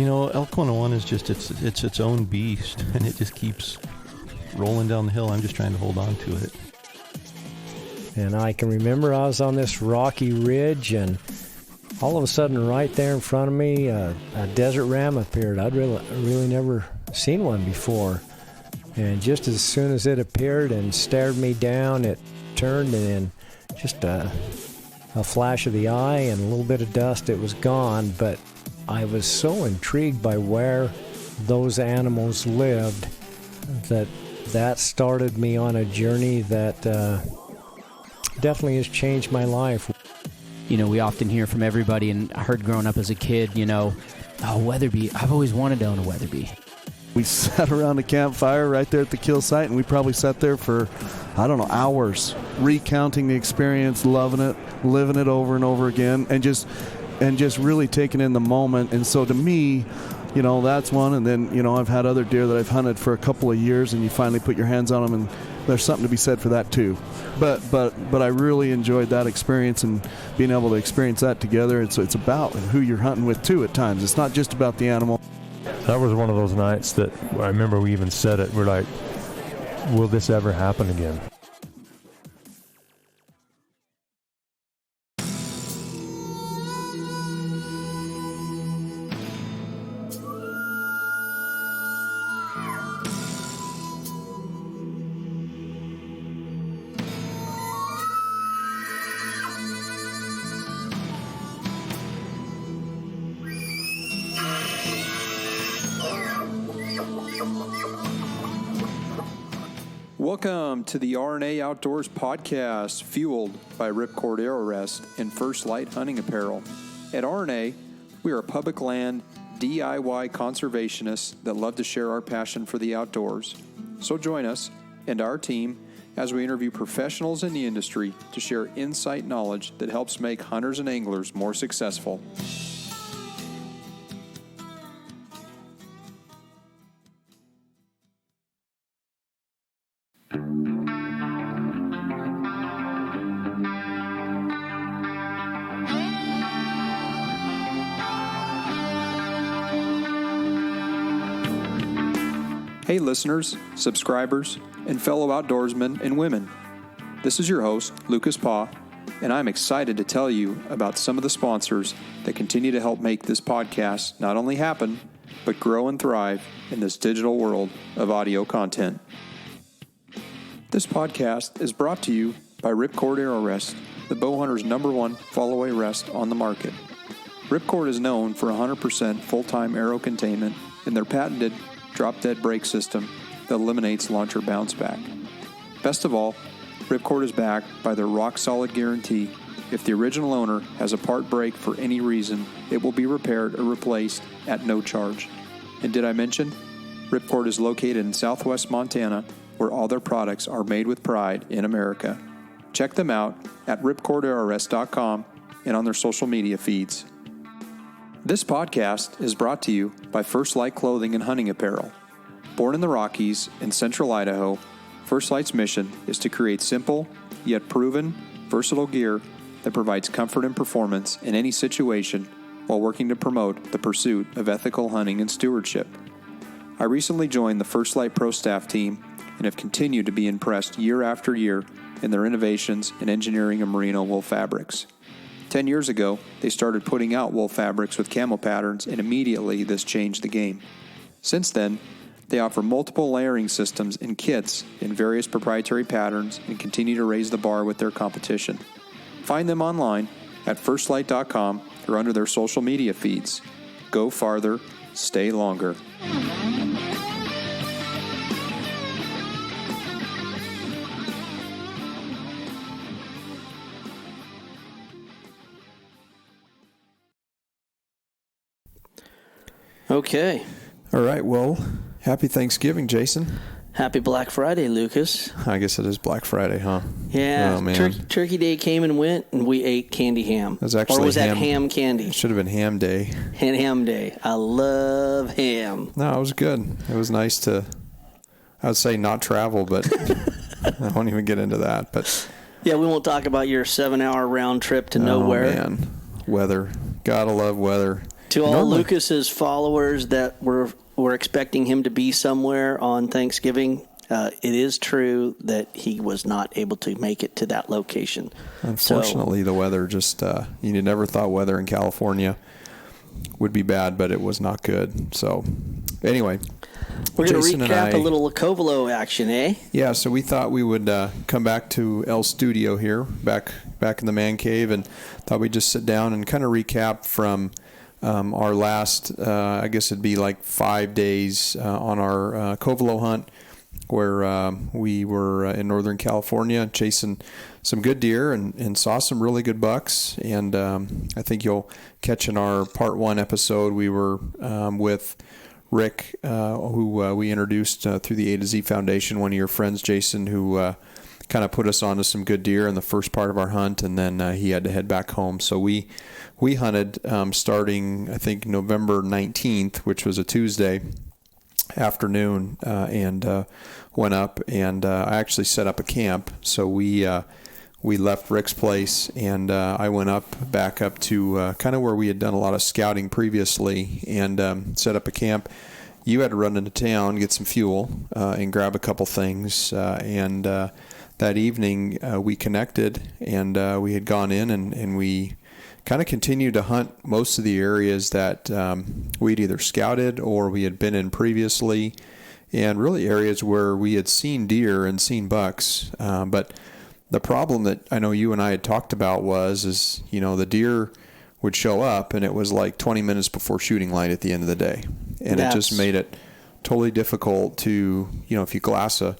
Elk 101 is just it's its own beast, and it just keeps rolling down the hill. I'm just trying to hold on to it. And I can remember I was on this rocky ridge, and all of a sudden, right there in front of me, a desert ram appeared. I'd really never seen one before. And just as soon as it appeared and stared me down, it turned, and then just a flash of the eye and a little bit of dust, it was gone. But I was so intrigued by where those animals lived that started me on a journey that definitely has changed my life. We often hear from everybody, and I heard growing up as a kid, Weatherby. I've always wanted to own a Weatherby. We sat around a campfire right there at the kill site, and we probably sat there for, hours, recounting the experience, loving it, living it over and over again, and just really taking in the moment. And so to me, that's one. And then, I've had other deer that I've hunted for a couple of years, and you finally put your hands on them, and there's something to be said for that too. But I really enjoyed that experience and being able to experience that together. And so it's about who you're hunting with too at times. It's not just about the animal. That was one of those nights that I remember we even said it. We're like, will this ever happen again? Welcome to the RNA Outdoors podcast, fueled by Ripcord Arrow Rest and First Light Hunting Apparel. At RNA, we are public land DIY conservationists that love to share our passion for the outdoors. So join us and our team as we interview professionals in the industry to share insight knowledge that helps make hunters and anglers more successful. Hey listeners, subscribers, and fellow outdoorsmen and women. This is your host, Lucas Paw, and I'm excited to tell you about some of the sponsors that continue to help make this podcast not only happen, but grow and thrive in this digital world of audio content. This podcast is brought to you by Ripcord Arrow Rest, the bow hunter's #1 fall-away rest on the market. Ripcord is known for 100% full-time arrow containment in their patented drop-dead brake system that eliminates launcher bounce back. Best of all, Ripcord is backed by their rock-solid guarantee. If the original owner has a part break for any reason, it will be repaired or replaced at no charge. And did I mention, Ripcord is located in southwest Montana, where all their products are made with pride in America. Check them out at ripcordarrowrest.com and on their social media feeds. This podcast is brought to you by First Light Clothing and Hunting Apparel. Born in the Rockies in central Idaho, First Light's mission is to create simple, yet proven, versatile gear that provides comfort and performance in any situation while working to promote the pursuit of ethical hunting and stewardship. I recently joined the First Light Pro staff team and have continued to be impressed year after year in their innovations in engineering of merino wool fabrics. 10 years ago, they started putting out wool fabrics with camo patterns, and immediately this changed the game. Since then, they offer multiple layering systems and kits in various proprietary patterns and continue to raise the bar with their competition. Find them online at firstlight.com or under their social media feeds. Go farther, stay longer. Okay. All right. Well, happy Thanksgiving, Jason. Happy Black Friday, Lucas. I guess it is Black Friday, huh? Yeah. Oh, man. Turkey Day came and went, and we ate candy ham. It was actually or was that ham candy? It should have been ham day. Ham day. I love ham. No, it was good. It was nice to, I would say not travel, but I won't even get into that. But yeah, we won't talk about your 7-hour round trip to nowhere. Oh, man. Weather. Gotta love weather. To all Normally- Lucas's followers that were expecting him to be somewhere on Thanksgiving, it is true that he was not able to make it to that location. Unfortunately, the weather just, you never thought weather in California would be bad, but it was not good. So, anyway. We're going to Jason and recap I- a little Covelo action, eh? Yeah, so we thought we would come back to El's studio here, back in the man cave, and thought we'd just sit down and kind of recap from our last, I guess it'd be like 5 days on our Covelo hunt, where we were in Northern California chasing some good deer and saw some really good bucks. And I think you'll catch in our part 1 episode, we were with Rick, who we introduced through the A to Z Foundation, one of your friends, Jason, who kind of put us onto some good deer in the first part of our hunt, and then he had to head back home. So we hunted starting, I think, November 19th, which was a Tuesday afternoon, and went up, and I actually set up a camp. So we left Rick's place, and I went back up to kind of where we had done a lot of scouting previously, and set up a camp. You had to run into town, get some fuel, and grab a couple things. And that evening we connected, and we had gone in, and we kind of continued to hunt most of the areas that we'd either scouted or we had been in previously, and really areas where we had seen deer and seen bucks. But the problem that I know you and I had talked about is the deer would show up, and it was like 20 minutes before shooting light at the end of the day. And it just made it totally difficult to, if you glass a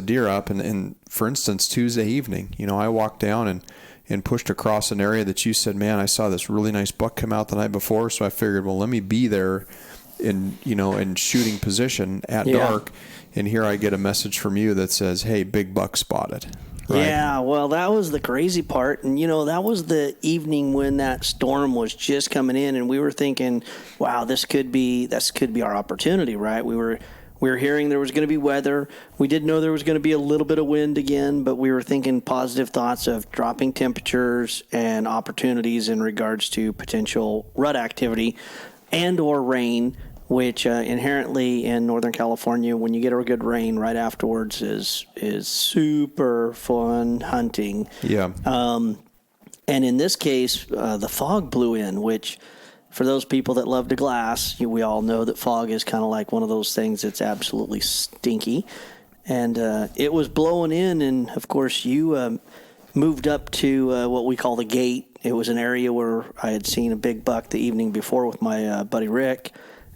deer up, and for instance, Tuesday evening, I walked down and pushed across an area that you said, man, I saw this really nice buck come out the night before. So I figured, well, let me be there in shooting position at dark. And here I get a message from you that says, hey, big buck spotted. Right? Yeah, well, that was the crazy part. And, that was the evening when that storm was just coming in, and we were thinking, wow, this could be our opportunity, right? We were hearing there was going to be weather. We did know there was going to be a little bit of wind again, but we were thinking positive thoughts of dropping temperatures and opportunities in regards to potential rut activity and or rain, which inherently in Northern California, when you get a good rain right afterwards is super fun hunting. Yeah. And in this case, the fog blew in, which for those people that love to glass, we all know that fog is kind of like one of those things that's absolutely stinky. And it was blowing in, and of course you moved up to what we call the gate. It was an area where I had seen a big buck the evening before with my buddy Rick,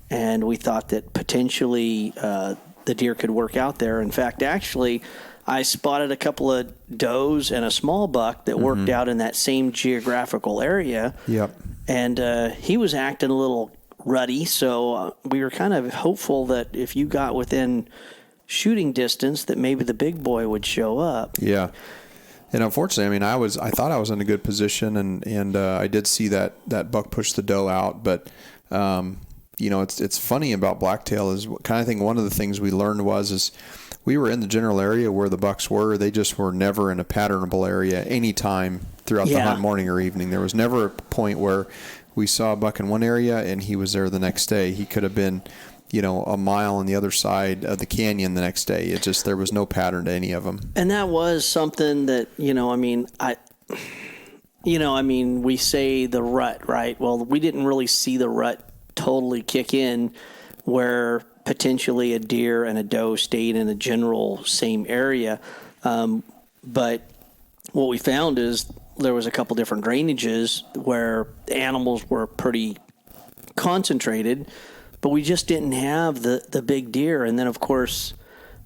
and we thought that potentially the deer could work out there. In fact, actually, I spotted a couple of does and a small buck that worked out in that same geographical area. Yep. And he was acting a little ruddy, so we were kind of hopeful that if you got within shooting distance, that maybe the big boy would show up. Yeah. And unfortunately, I thought I was in a good position, and I did see that buck push the doe out, but it's funny about Blacktail is kind of thing. One of the things we learned is we were in the general area where the bucks were. They just were never in a patternable area any time throughout the hunt, morning or evening. There was never a point where we saw a buck in one area and he was there the next day. He could have been, a mile on the other side of the canyon the next day. It just, there was no pattern to any of them. And that was something that, we say the rut, right? Well, we didn't really see the rut totally kick in where potentially a deer and a doe stayed in a general same area. But what we found is there was a couple different drainages where the animals were pretty concentrated, but we just didn't have the big deer. And then, of course,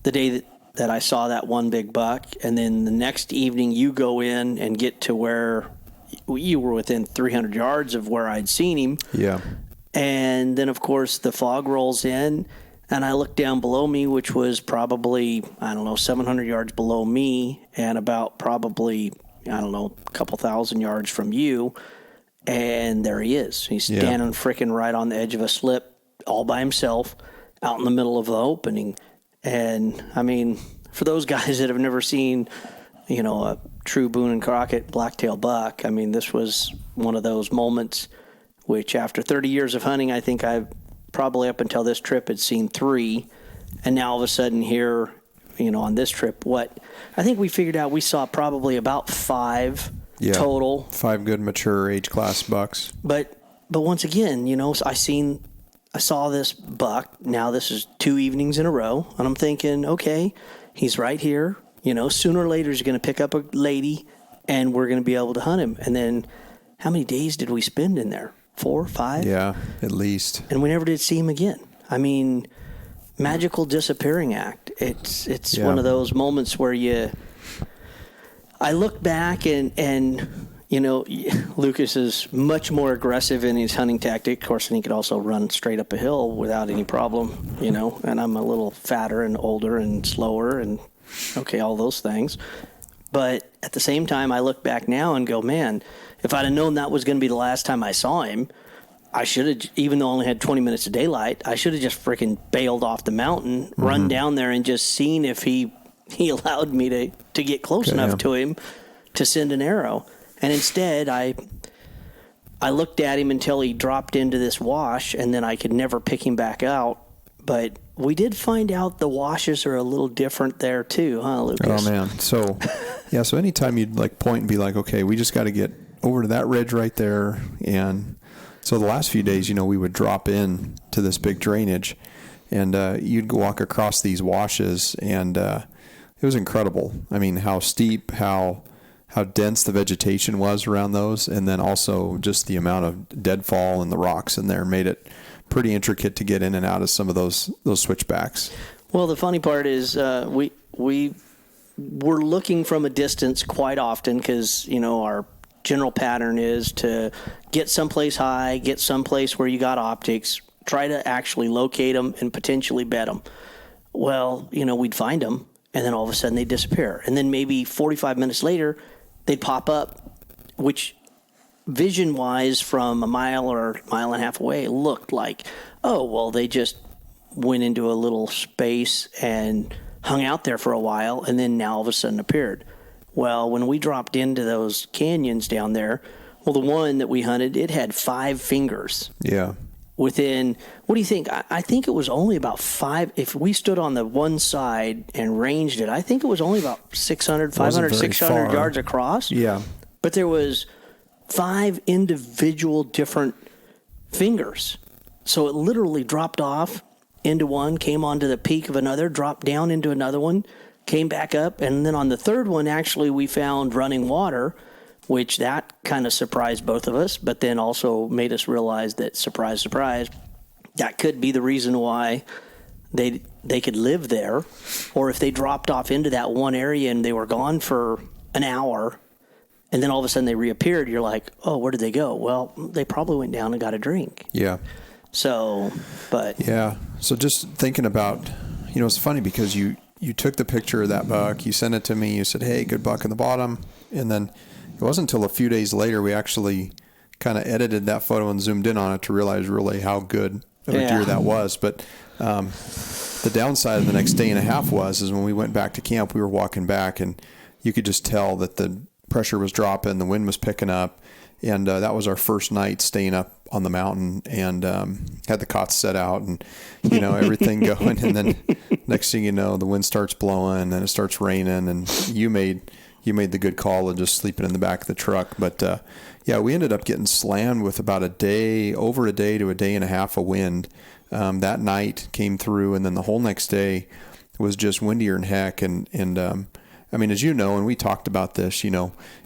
the day that I saw that one big buck, and then the next evening you go in and get to where you were within 300 yards of where I'd seen him. Yeah. And then, of course, the fog rolls in, and I look down below me, which was probably, 700 yards below me, and about probably, a couple thousand yards from you. And there he is. He's standing frickin' right on the edge of a slip, all by himself, out in the middle of the opening. And, for those guys that have never seen, a true Boone and Crockett blacktail buck, this was one of those moments which after 30 years of hunting, I think I've probably up until this trip had seen 3. And now all of a sudden here, on this trip, I think we figured out we saw probably about 5 total. 5 good mature age class bucks. But once again, I saw this buck. Now this is 2 evenings in a row, and I'm thinking, okay, he's right here. Sooner or later he's going to pick up a lady, and we're going to be able to hunt him. And then, how many days did we spend in there? 4, 5? Yeah, at least. And we never did see him again. I mean, magical disappearing act. It's one of those moments where I look back and Lucas is much more aggressive in his hunting tactic. Of course, and he could also run straight up a hill without any problem, and I'm a little fatter and older and slower and all those things. But at the same time, I look back now and go, man, if I'd have known that was going to be the last time I saw him, I should have, even though I only had 20 minutes of daylight, I should have just freaking bailed off the mountain, run down there and just seen if he allowed me to get close enough to him to send an arrow. And instead, I looked at him until he dropped into this wash, and then I could never pick him back out. But we did find out the washes are a little different there too, huh, Lucas? Oh, man. So, so anytime you'd point and be like, okay, we just got to get over to that ridge right there. And so the last few days, we would drop in to this big drainage, and you'd go walk across these washes, and it was incredible. I mean, how steep, how dense the vegetation was around those, and then also just the amount of deadfall and the rocks in there made it pretty intricate to get in and out of some of those switchbacks. Well, the funny part is we were looking from a distance quite often because, our general pattern is to get someplace high, get someplace where you got optics, try to actually locate them and potentially bet them. Well, we'd find them, and then all of a sudden they'd disappear. And then maybe 45 minutes later, they'd pop up, which vision-wise from a mile or mile and a half away looked like, oh, well, they just went into a little space and hung out there for a while, and then now all of a sudden appeared. Well, when we dropped into those canyons down there, the one that we hunted, it had 5 fingers. Yeah. Within, what do you think? I think it was only about 5. If we stood on the one side and ranged it, I think it was only about 500, 600 yards across. Yeah. But there was 5 individual different fingers. So it literally dropped off into one, came onto the peak of another, dropped down into another one, came back up. And then on the third one, actually, we found running water, which that kind of surprised both of us, but then also made us realize that, surprise, surprise, that could be the reason why they could live there. Or if they dropped off into that one area and they were gone for an hour, and then all of a sudden they reappeared, you're like, oh, where did they go? Well, they probably went down and got a drink. Yeah. So, but. Yeah. So just thinking about, it's funny because you took the picture of that buck, you sent it to me, you said, hey, good buck in the bottom. And then it wasn't until a few days later we actually kind of edited that photo and zoomed in on it to realize really how good of a deer that was. But the downside of the next day and a half is when we went back to camp, we were walking back and you could just tell that the pressure was dropping, the wind was picking up, and that was our first night staying up on the mountain, and had the cots set out and everything going, and then next thing you know, the wind starts blowing and it starts raining, and you made the good call of just sleeping in the back of the truck. But we ended up getting slammed with about over a day to a day and a half of wind. That night came through, and then the whole next day was just windier than heck. And I mean, as you know, and we talked about this,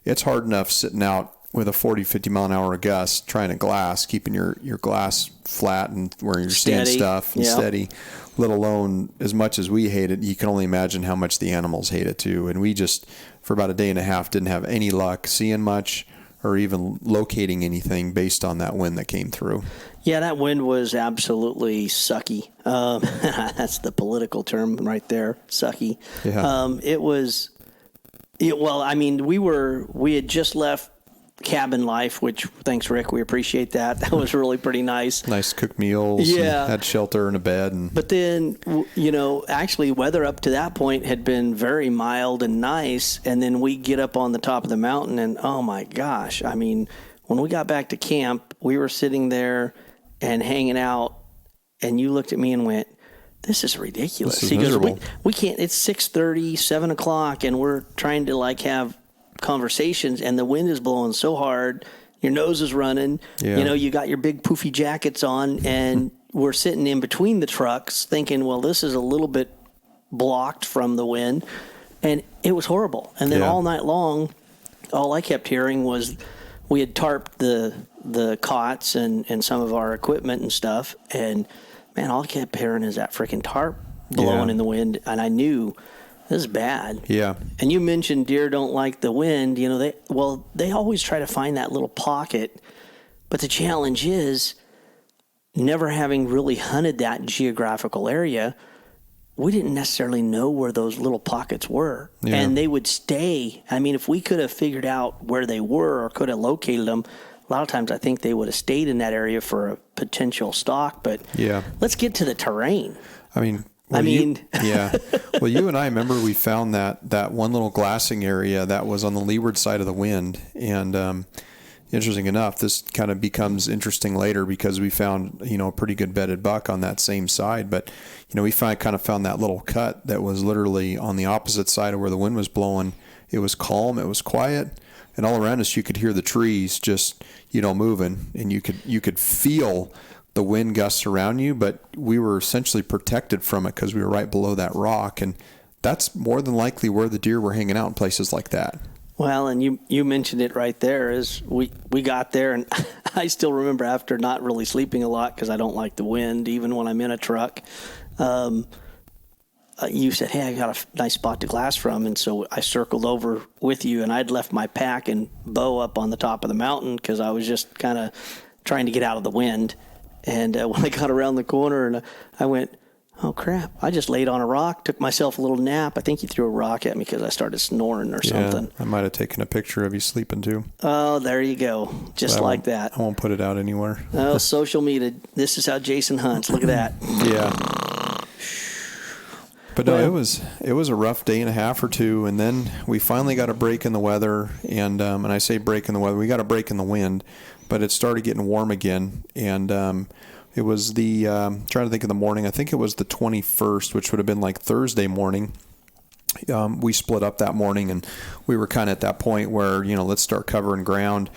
it's hard enough sitting out with a 40, 50 mile an hour gust trying to glass, keeping your glass flat and where you're seeing stuff and steady, let alone as much as we hate it, you can only imagine how much the animals hate it too. And we just, for about a day and a half, didn't have any luck seeing much or even locating anything based on that wind that came through. Yeah, that wind was absolutely sucky. That's the political term right there, sucky. Yeah. Well, I mean, we had just left cabin life, which, thanks, Rick, we appreciate that. That was really pretty nice. Nice cooked meals. Yeah. Had shelter and a bed. But then, actually weather up to that point had been very mild and nice. And then we get up on the top of the mountain and, oh my gosh, I mean, when we got back to camp, we were sitting there and hanging out, and you looked at me and went, "This is ridiculous." This is miserable. We can't. It's 6:30, 7 o'clock, and we're trying to like have conversations, and the wind is blowing so hard. Your nose is running. Yeah. You know, you got your big poofy jackets on, and we're sitting in between the trucks, thinking, "Well, this is a little bit blocked from the wind," and it was horrible. And then Yeah. all night long, all I kept hearing was we had tarped the cots and some of our equipment and stuff, and man, all I kept hearing is that freaking tarp blowing Yeah. in the wind, and I knew this is bad. Yeah. And you mentioned deer don't like the wind. You know, they always try to find that little pocket, but the challenge is never having really hunted that geographical area, we didn't necessarily know where those little pockets were. Yeah. And they would stay. I mean, if we could have figured out where they were or could have located them, a lot of times I think they would have stayed in that area for a potential stalk. But Yeah. let's get to the terrain. I mean, yeah. Well, you and I remember we found that one little glassing area that was on the leeward side of the wind. And interesting enough, this kind of becomes interesting later because we found, a pretty good bedded buck on that same side. But, we kind of found that little cut that was literally on the opposite side of where the wind was blowing. It was calm. It was quiet. And all around us, you could hear the trees just, moving. And you could feel the wind gusts around you, but we were essentially protected from it because we were right below that rock. And that's more than likely where the deer were hanging out in places like that. Well, and you mentioned it right there is we got there, and I still remember after not really sleeping a lot because I don't like the wind, even when I'm in a truck. You said, "Hey, I got a nice spot to glass from," and so I circled over with you, and I'd left my pack and bow up on the top of the mountain because I was just kind of trying to get out of the wind. And when I got around the corner, and I went, "Oh crap! I just laid on a rock, took myself a little nap." I think you threw a rock at me because I started snoring or something. I might have taken a picture of you sleeping too. Oh, there you go, just like that. I won't put it out anywhere. Oh, social media. This is how Jason hunts. Look at that. Yeah. But no, it was a rough day and a half or two, and then we finally got a break in the weather, and I say break in the weather, we got a break in the wind, but it started getting warm again, and it was the trying to think of the morning. I think it was the 21st, which would have been like Thursday morning. We split up that morning, and we were kind of at that point where let's start covering ground.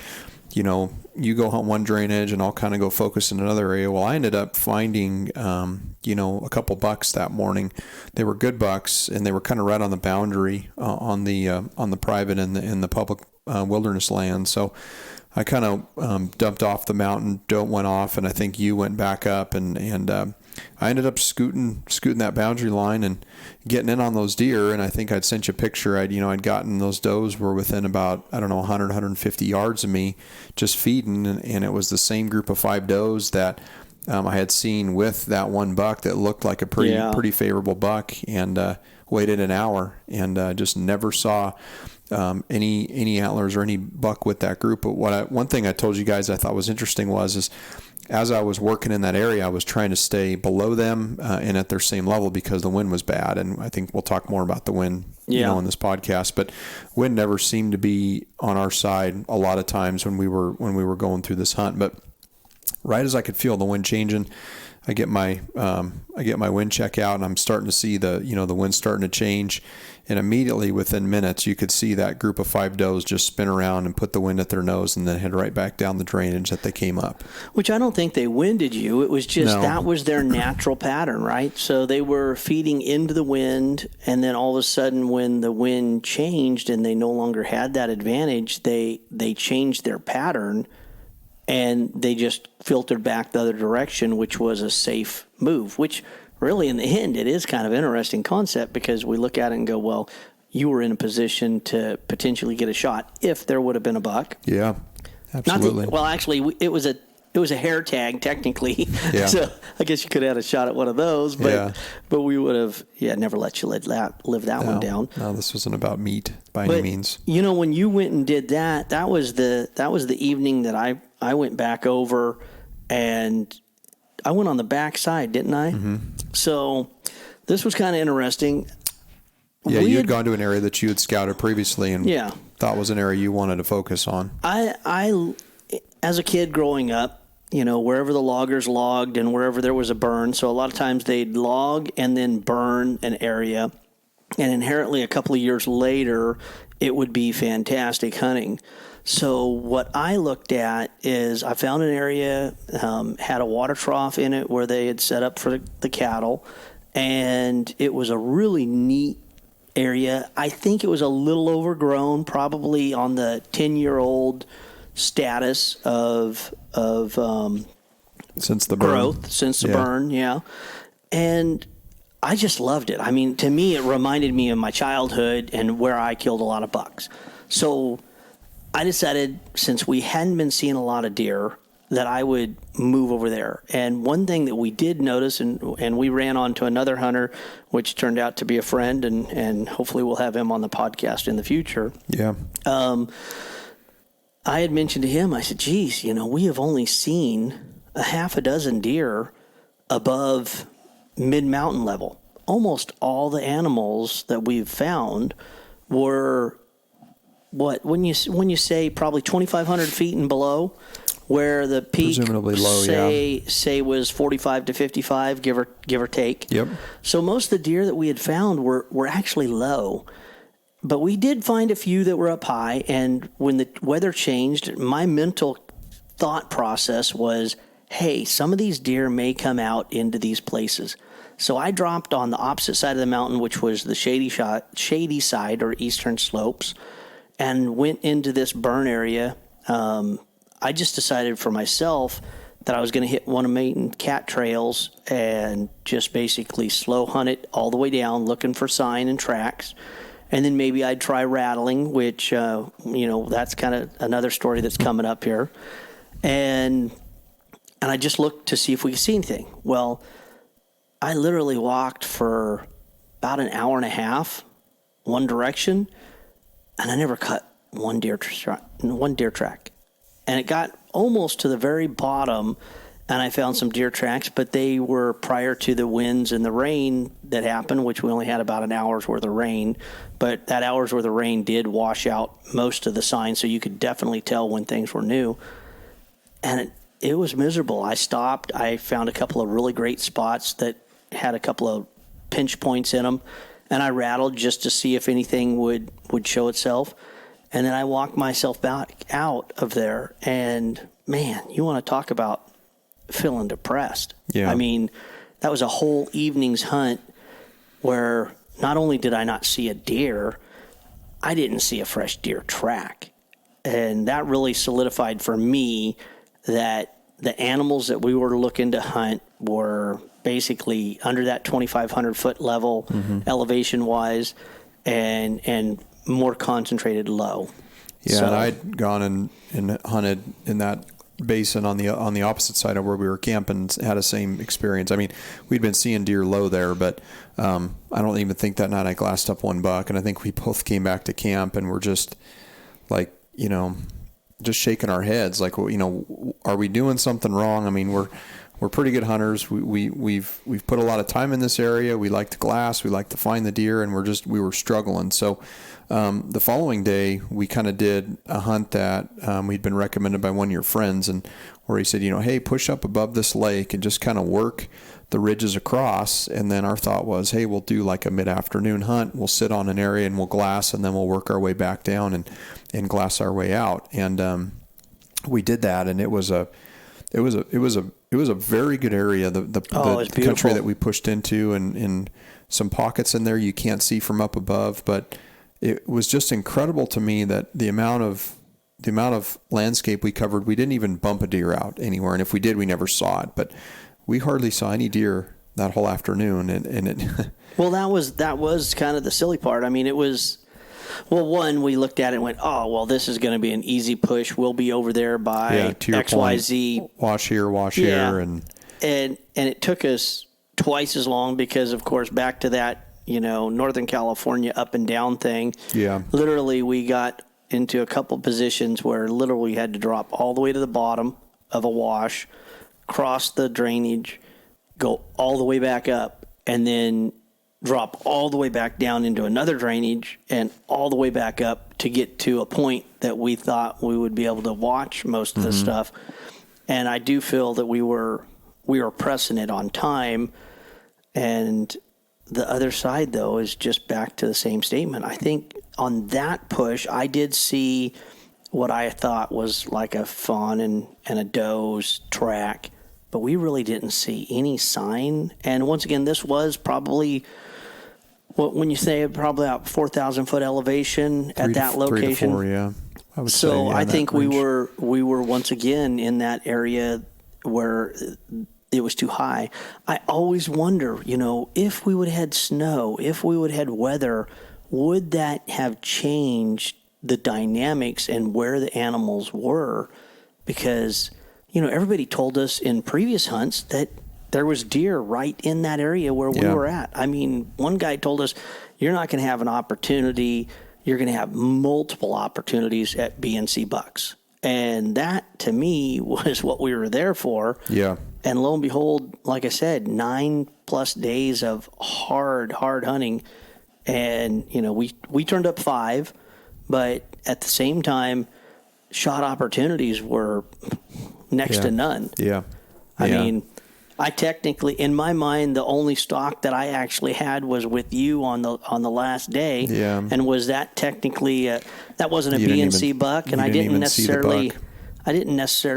You go hunt one drainage and I'll kind of go focus in another area. Well, I ended up finding, a couple bucks that morning. They were good bucks, and they were kind of right on the boundary on the private and the public wilderness land. So I kind of dumped off the mountain, went off, and I think you went back up, and I ended up scooting that boundary line and getting in on those deer. And I think I'd sent you a picture. I'd gotten those does were within about 100, 150 yards of me, just feeding, and it was the same group of 5 does that I had seen with that one buck that looked like a pretty favorable buck, and waited an hour and just never saw any antlers or any buck with that group. But one thing I told you guys I thought was interesting is as I was working in that area, I was trying to stay below them and at their same level because the wind was bad. And I think we'll talk more about the wind, in this podcast. But wind never seemed to be on our side a lot of times when we were going through this hunt. But right as I could feel the wind changing, I get my wind check out, and I'm starting to see the wind starting to change. And immediately within minutes, you could see that group of 5 does just spin around and put the wind at their nose and then head right back down the drainage that they came up. Which I don't think they winded you. It was just that was their natural pattern, right? So they were feeding into the wind, and then all of a sudden when the wind changed and they no longer had that advantage, they changed their pattern and they just filtered back the other direction, which was a safe move, which really, in the end, it is kind of an interesting concept because we look at it and go, well, you were in a position to potentially get a shot if there would have been a buck. Yeah, absolutely. Actually, it was a hair tag technically. Yeah. So I guess you could have had a shot at one of those, but we would have never let you live that one down. No, this wasn't about meat by any means. When you went and did that, that was the evening that I went back over, and I went on the back side, didn't I? Mm-hmm. So this was kind of interesting. Yeah, you had gone to an area that you had scouted previously and thought was an area you wanted to focus on. I as a kid growing up, wherever the loggers logged and wherever there was a burn. So a lot of times they'd log and then burn an area. And inherently, a couple of years later, it would be fantastic hunting. So what I looked at is I found an area, had a water trough in it where they had set up for the cattle. And it was a really neat area. I think it was a little overgrown, probably on the 10-year-old status of since the burn. Growth, since the burn, yeah. And I just loved it. I mean, to me, it reminded me of my childhood and where I killed a lot of bucks. So I decided, since we hadn't been seeing a lot of deer, that I would move over there. And one thing that we did notice, and we ran onto another hunter, which turned out to be a friend, and hopefully we'll have him on the podcast in the future. Yeah. I had mentioned to him, I said, geez, we have only seen a half a dozen deer above mid-mountain level. Almost all the animals that we've found were, when you say probably 2,500 feet and below, where the peak presumably low, say was 45 to 55, give or take. Yep. So most of the deer that we had found were actually low. But we did find a few that were up high, and when the weather changed, my mental thought process was, hey, some of these deer may come out into these places. So I dropped on the opposite side of the mountain, which was the shady side or eastern slopes, and went into this burn area. I just decided for myself that I was going to hit one of my cat trails and just basically slow hunt it all the way down, looking for sign and tracks. And then maybe I'd try rattling, which, that's kind of another story that's coming up here. And I just looked to see if we could see anything. Well, I literally walked for about an hour and a half, one direction, and I never cut one deer track. And it got almost to the very bottom, and I found some deer tracks, but they were prior to the winds and the rain that happened, which we only had about an hour's worth of rain. But that hour's worth of rain did wash out most of the signs, so you could definitely tell when things were new. And it was miserable. I stopped. I found a couple of really great spots that had a couple of pinch points in them, and I rattled just to see if anything would show itself. And then I walked myself back out of there, and man, you want to talk about feeling depressed. Yeah. I mean, that was a whole evening's hunt where not only did I not see a deer, I didn't see a fresh deer track. And that really solidified for me that the animals that we were looking to hunt were basically under that 2,500 foot level, elevation wise, and more concentrated low. Yeah, and I'd gone and hunted in that basin on the opposite side of where we were camping, had the same experience. I mean, we'd been seeing deer low there, but I don't even think that night I glassed up one buck, and I think we both came back to camp and were just like, just shaking our heads like, are we doing something wrong? I mean, we're pretty good hunters. We've put a lot of time in this area. We like to glass. We like to find the deer, and we were struggling. So the following day, we kind of did a hunt that we'd been recommended by one of your friends, and where he said, hey, push up above this lake and just kind of work the ridges across. And then our thought was, hey, we'll do like a mid-afternoon hunt. We'll sit on an area and we'll glass, and then we'll work our way back down and glass our way out. And we did that, and it was a very good area. The country that we pushed into, and some pockets in there you can't see from up above, but it was just incredible to me that the amount of landscape we covered, we didn't even bump a deer out anywhere. And if we did, we never saw it, but we hardly saw any deer that whole afternoon. And it, well, that was kind of the silly part. I mean, it was, well, one, we looked at it and went, oh, well, this is going to be an easy push. We'll be over there by XYZ. Point, wash here. And it took us twice as long because, of course, back to that, Northern California up and down thing. Yeah. Literally, we got into a couple positions where literally we had to drop all the way to the bottom of a wash, cross the drainage, go all the way back up, and then drop all the way back down into another drainage and all the way back up to get to a point that we thought we would be able to watch most of the stuff. And I do feel that we were pressing it on time. And the other side, though, is just back to the same statement. I think on that push, I did see what I thought was like a fawn and a doe's track, but we really didn't see any sign. And once again, this was probably, when you say probably about 4,000 foot elevation at that location. 3 to 4, yeah. I would So say, yeah, I think we range. were once again in that area where it was too high. I always wonder, if we would have had snow, if we would have had weather, would that have changed the dynamics and where the animals were? Because, everybody told us in previous hunts that there was deer right in that area where we were at. I mean, one guy told us, you're not going to have an opportunity. You're going to have multiple opportunities at BNC bucks. And that, to me, was what we were there for. Yeah. And lo and behold, like I said, 9+ days of hard hunting. And, we turned up 5, but at the same time, shot opportunities were next to none. Yeah. I mean, I technically, in my mind, the only stock that I actually had was with you on the last day. Yeah. And was that technically that wasn't a You didn't BNC even- buck, and you I didn't didn't even see the necessarily,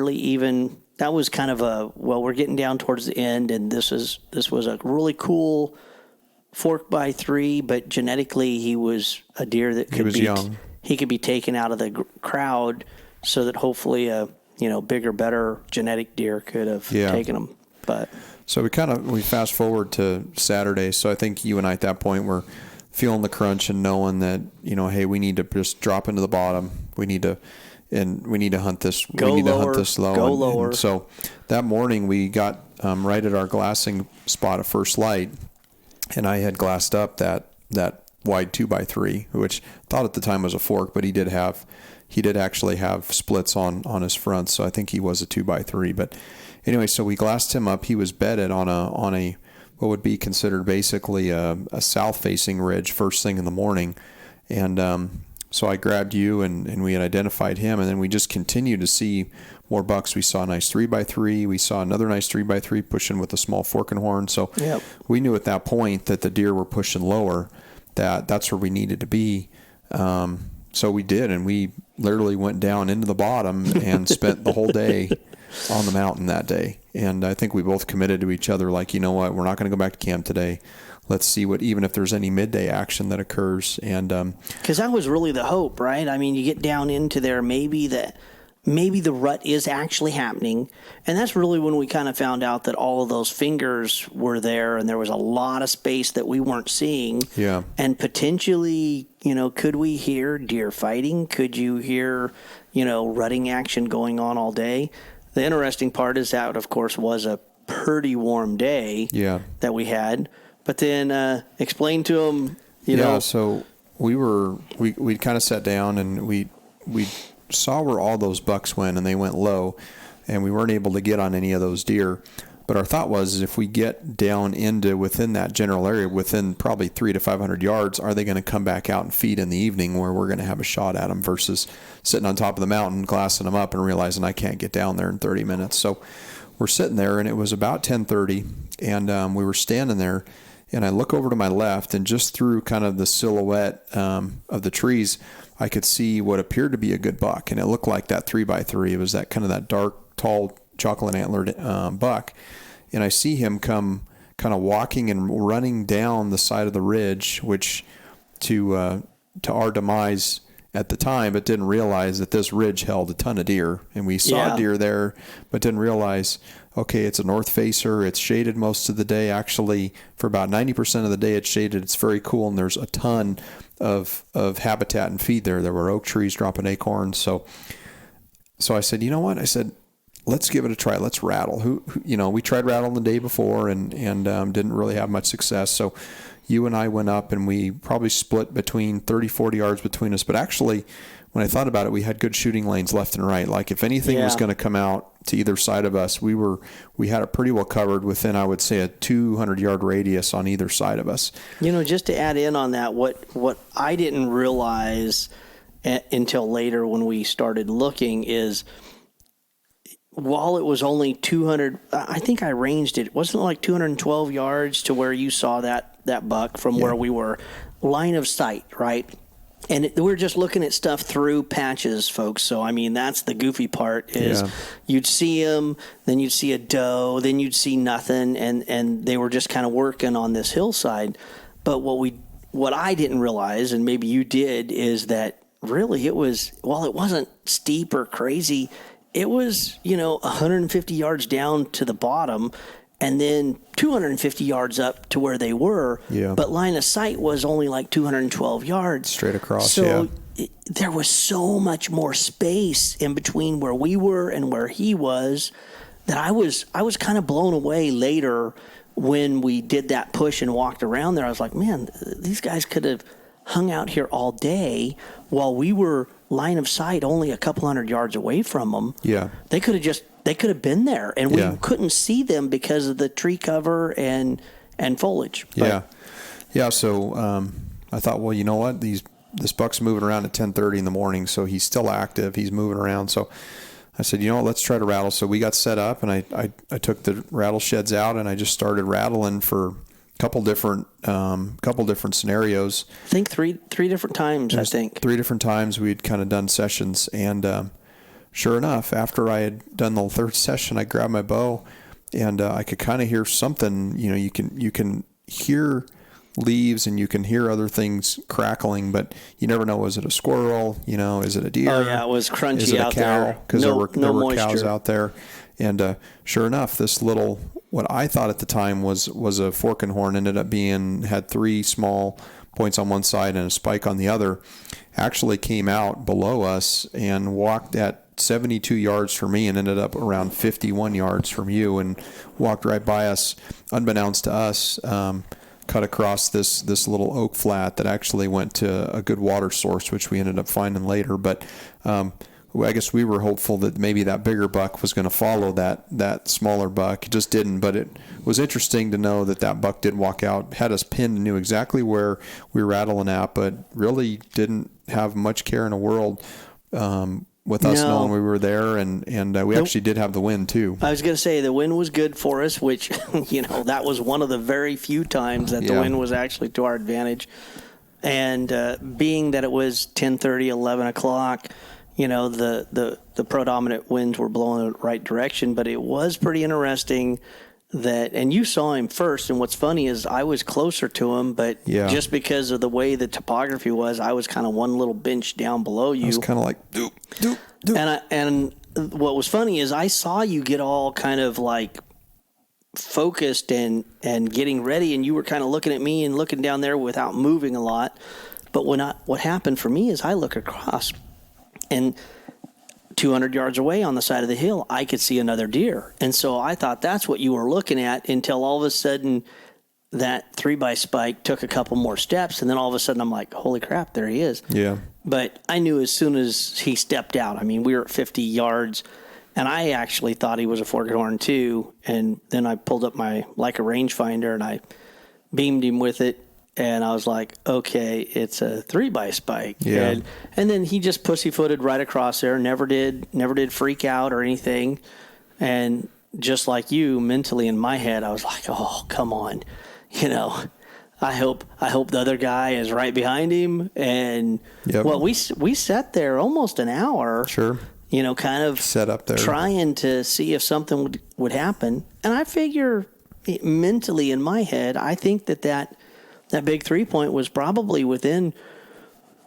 buck. even. That was kind of we're getting down towards the end, and this was a really cool fork by 3, but genetically he was a deer that could was be young. He could be taken out of the crowd, so that hopefully a bigger, better genetic deer could have taken him. But so we fast forward to Saturday. So I think you and I at that point were feeling the crunch and knowing that, hey, we need to just drop into the bottom. We need to hunt this. Go we need lower, to hunt this low. go and lower. So that morning we got right at our glassing spot at first light, and I had glassed up that wide 2x3, which I thought at the time was a fork, but he did actually have splits on his front. So I think he was a 2x3. But anyway, so we glassed him up. He was bedded on a what would be considered basically a south-facing ridge first thing in the morning. And so I grabbed you, and we had identified him, and then we just continued to see more bucks. We saw a nice 3x3. We saw another nice 3x3 pushing with a small fork and horn. So we knew at that point that the deer were pushing lower, that's where we needed to be. So we did, and we literally went down into the bottom and spent the whole day on the mountain that day. And I think we both committed to each other, like, you know what, we're not going to go back to camp today. Let's see even if there's any midday action that occurs. And because that was really the hope, right? I mean, you get down into there, maybe the rut is actually happening. And that's really when we kind of found out that all of those fingers were there, and there was a lot of space that we weren't seeing. Yeah. And potentially, could we hear deer fighting? Could you hear, rutting action going on all day? The interesting part is that, of course, was a pretty warm day that we had. But then explain to them, you know. So we kind of sat down, and we saw where all those bucks went, and they went low, and we weren't able to get on any of those deer. But our thought was, if we get down into within that general area, within probably 300 to 500 yards, are they going to come back out and feed in the evening where we're going to have a shot at them versus sitting on top of the mountain, glassing them up and realizing I can't get down there in 30 minutes. So we're sitting there, and it was about 10:30, and we were standing there, and I look over to my left, and just through kind of the silhouette of the trees, I could see what appeared to be a good buck, and it looked like that 3x3. It was that kind of that dark, tall, chocolate antlered buck. And I see him come kind of walking and running down the side of the ridge, which to our demise at the time, but didn't realize that this ridge held a ton of deer. And we saw deer there, but didn't realize, okay, it's a north facer. It's shaded most of the day. Actually, for about 90% of the day, it's shaded. It's very cool, and there's a ton of habitat and feed there. There were oak trees dropping acorns. So I said, you know what? I said, let's give it a try. Let's rattle. We tried rattling the day before and didn't really have much success. So, you and I went up and we probably split between 30, 40 yards between us. But actually, when I thought about it, we had good shooting lanes left and right. Like if anything was going to come out to either side of us, we had it pretty well covered within, I would say, a 200-yard radius on either side of us. Just to add in on that, what I didn't realize until later when we started looking is, while it was only 200, I think I ranged it. Wasn't it like 212 yards to where you saw that buck from where we were? Line of sight, right? And we're just looking at stuff through patches, folks. So, I mean, that's the goofy part is you'd see him, then you'd see a doe, then you'd see nothing, and they were just kind of working on this hillside. But what I didn't realize, and maybe you did, is that really while it wasn't steep or crazy, it was, 150 yards down to the bottom and then 250 yards up to where they were. Yeah. But line of sight was only like 212 yards. Straight across, so there was so much more space in between where we were and where he was that I was kind of blown away later when we did that push and walked around there. I was like, man, these guys could have hung out here all day while we were line of sight only a couple hundred yards away from them. Yeah. They could have been there, and we couldn't see them because of the tree cover and foliage. But, So I thought, well, you know what? This buck's moving around at 10:30 in the morning, so he's still active. He's moving around. So I said, let's try to rattle. So we got set up, and I took the rattle sheds out, and I just started rattling for couple different scenarios. I think three different times. Three different times we'd kind of done sessions, and sure enough, after I had done the third session, I grabbed my bow, and I could kind of hear something. You can hear leaves and you can hear other things crackling, but you never know. Was it a squirrel? Is it a deer? Oh yeah, it was crunchy. Is it out a cow? there Because there were moisture. cows out there, and sure enough, this little, what I thought at the time was a fork and horn, ended up had three small points on one side and a spike on the other, actually came out below us and walked at 72 yards from me and ended up around 51 yards from you and walked right by us, unbeknownst to us, cut across this little oak flat that actually went to a good water source, which we ended up finding later. But I guess we were hopeful that maybe that bigger buck was going to follow that smaller buck. It just didn't, but it was interesting to know that buck did walk out, had us pinned, and knew exactly where we were rattling at, but really didn't have much care in the world with us knowing we were there, and we actually did have the wind too. I was going to say the wind was good for us, which, that was one of the very few times that the wind was actually to our advantage. And being that it was 10:30, 11 o'clock, the predominant winds were blowing in the right direction, but it was pretty interesting and you saw him first, and what's funny is I was closer to him, but just because of the way the topography was, I was kind of one little bench down below you. I was kind of like, doop, doop, doop. And what was funny is I saw you get all kind of like focused and getting ready, and you were kind of looking at me and looking down there without moving a lot. But what happened for me is I look across, and 200 yards away on the side of the hill, I could see another deer. And so I thought that's what you were looking at until all of a sudden that 3x spike took a couple more steps. And then all of a sudden I'm like, holy crap, there he is. Yeah. But I knew as soon as he stepped out, I mean, we were at 50 yards and I actually thought he was a forked horn too. And then I pulled up my Leica rangefinder and I beamed him with it. And I was like, okay, it's a 3x spike. Yeah. And then he just pussyfooted right across there, never did freak out or anything. And just like you, mentally in my head, I was like, oh, come on. I hope the other guy is right behind him. And we sat there almost an hour. Sure. Kind of set up there, trying to see if something would happen. And I figure mentally in my head, I think that big 3-point was probably within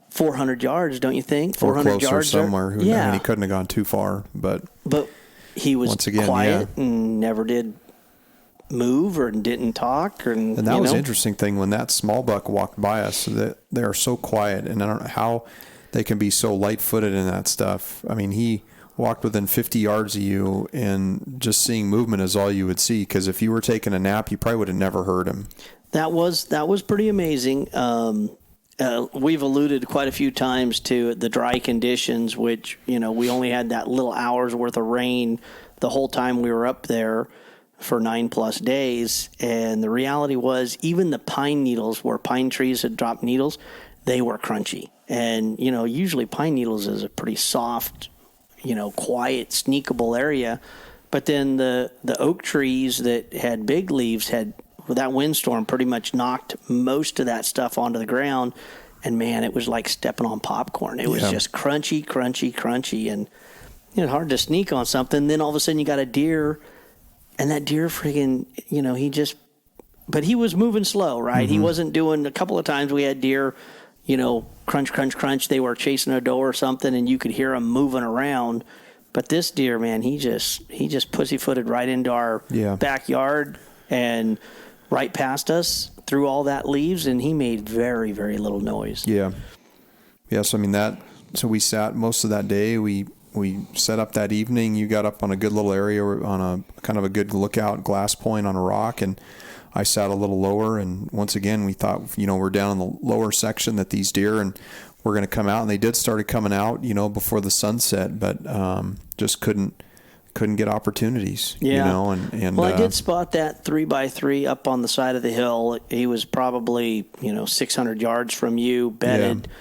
400 yards, don't you think? 400 yards somewhere. I mean, he couldn't have gone too far, but he was once again, quiet and never did move or didn't talk. And that was the interesting thing when that small buck walked by us. That they are so quiet, and I don't know how they can be so light-footed in that stuff. I mean, he walked within 50 yards of you, and just seeing movement is all you would see. Because if you were taking a nap, you probably would have never heard him. That was pretty amazing. We've alluded quite a few times to the dry conditions, which, we only had that little hour's worth of rain the whole time we were up there for 9+ days. And the reality was, even the pine needles, where pine trees had dropped needles, they were crunchy. And, usually pine needles is a pretty soft, quiet, sneakable area. But then the oak trees that had big leaves that windstorm pretty much knocked most of that stuff onto the ground. And, man, it was like stepping on popcorn. It was just crunchy, crunchy, crunchy. And it's hard to sneak on something. Then all of a sudden you got a deer, and that deer friggin', but he was moving slow, right? He wasn't doing, a couple of times we had deer, crunch, crunch, crunch. They were chasing a doe or something, and you could hear them moving around. But this deer, man, he just pussyfooted right into our backyard and right past us through all that leaves, and he made very, very little noise. Yeah. Yes, so we sat most of that day. We set up that evening. You got up on a good little area on a kind of a good lookout glass point on a rock, and I sat a little lower. And once again, we thought, we're down in the lower section that these deer, and we're going to come out. And they started coming out, before the sunset, but just couldn't get opportunities. Yeah. And I did spot that 3x3 up on the side of the hill. He was probably 600 yards from you, bedded. Yeah.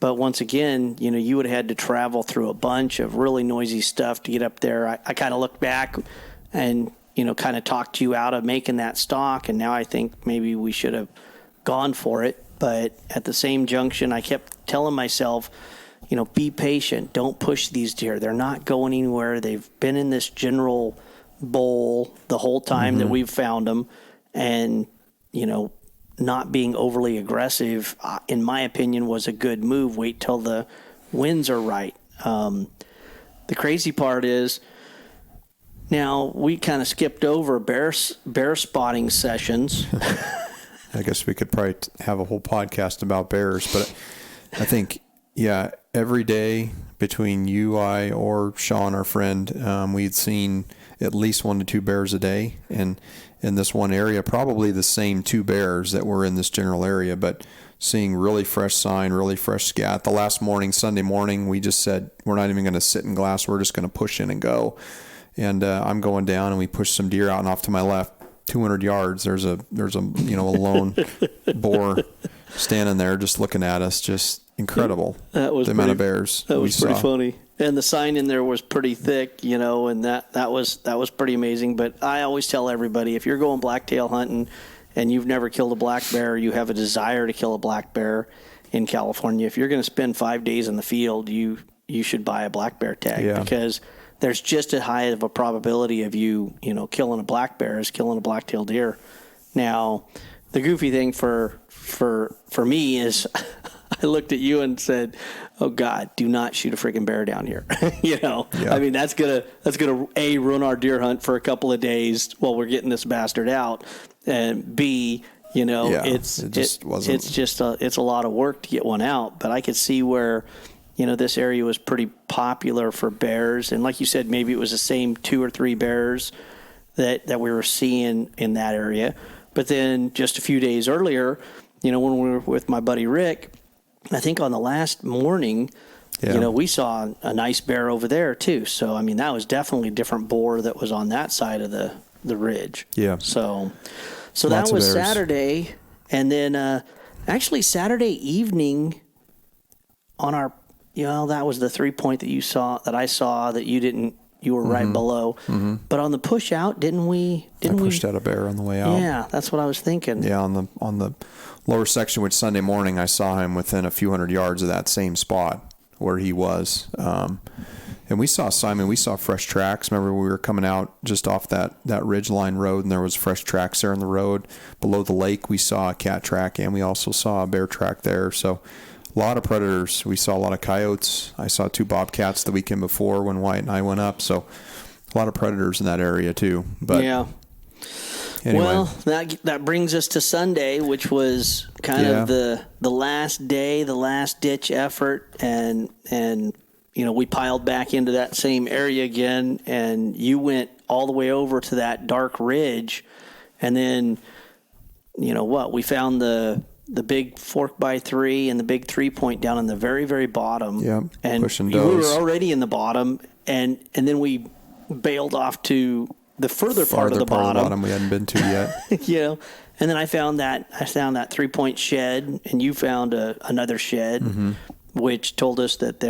But once again, you would have had to travel through a bunch of really noisy stuff to get up there. I kind of looked back and kind of talked you out of making that stalk, and now I think maybe we should have gone for it. But at the same junction, I kept telling myself, be patient. Don't push these deer. They're not going anywhere. They've been in this general bowl the whole time that we've found them. And, not being overly aggressive, in my opinion, was a good move. Wait till the winds are right. The crazy part is, now we kind of skipped over bear spotting sessions. I guess we could probably have a whole podcast about bears, but I think, every day between you, I, or Sean, our friend, we'd seen at least 1 to 2 bears a day. And in this one area, probably the same 2 bears that were in this general area, but seeing really fresh sign, really fresh scat. The last morning, Sunday morning, we just said, we're not even going to sit in glass. We're just going to push in and go. And I'm going down, and we push some deer out, and off to my left, 200 yards, there's a lone boar standing there just looking at us. Just incredible. That was the amount of bears that was pretty funny. And the sign in there was pretty thick, and that was pretty amazing. But I always tell everybody, if you're going blacktail hunting and you've never killed a black bear, you have a desire to kill a black bear in California, if you're going to spend 5 days in the field, you should buy a black bear tag, because there's just as high of a probability of you killing a black bear as killing a black-tailed deer. Now, the goofy thing for me is I looked at you and said, "Oh God, do not shoot a freaking bear down here." I mean, that's gonna A, ruin our deer hunt for a couple of days while we're getting this bastard out, and B, it's a lot of work to get one out. But I could see where this area was pretty popular for bears. And like you said, maybe it was the same 2 or 3 bears that we were seeing in that area. But then just a few days earlier, when we were with my buddy Rick, I think on the last morning, we saw a nice bear over there too. So, I mean, that was definitely a different boar that was on that side of the ridge. Yeah. So that was Saturday. And then actually Saturday evening on our, that was the 3-point that I saw that you were right below. Mm-hmm. But on the push out, I pushed out a bear on the way out. Yeah, that's what I was thinking. Yeah, on the lower section, which Sunday morning I saw him within a few hundred yards of that same spot where he was. And we saw Simon. We saw fresh tracks. Remember, we were coming out just off that ridgeline road, and there was fresh tracks there on the road. Below the lake, we saw a cat track, and we also saw a bear track there. So a lot of predators. We saw a lot of coyotes. I saw 2 bobcats the weekend before when Wyatt and I went up. So a lot of predators in that area too. But yeah. Anyway. Well, that brings us to Sunday, which was kind of the last day, the last ditch effort, and we piled back into that same area again, and you went all the way over to that dark ridge, and then you know what? We found the big 4x3 and the big 3-point down in the very, very bottom. Yeah, and pushing we does. were already in the bottom, and then we bailed off to the further part of the bottom. We hadn't been to yet. You know, and then I found that 3-point shed, and you found another shed, which told us that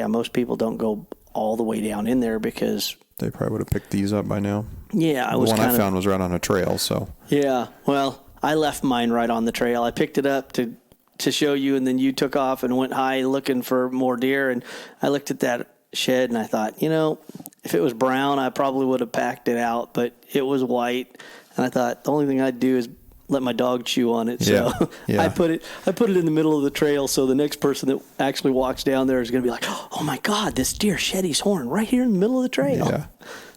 most people don't go all the way down in there because They probably would have picked these up by now. Yeah, The one I found was right on a trail, so. Yeah, well, I left mine right on the trail. I picked it up to show you, and then you took off and went high looking for more deer. And I looked at that shed, and I thought, you know, if it was brown, I probably would have packed it out, but it was white. And I thought the only thing I'd do is let my dog chew on it. So Yeah. I put it in the middle of the trail, so the next person that actually walks down there is going to be like, oh my God, this deer shed his horn right here in the middle of the trail. Yeah,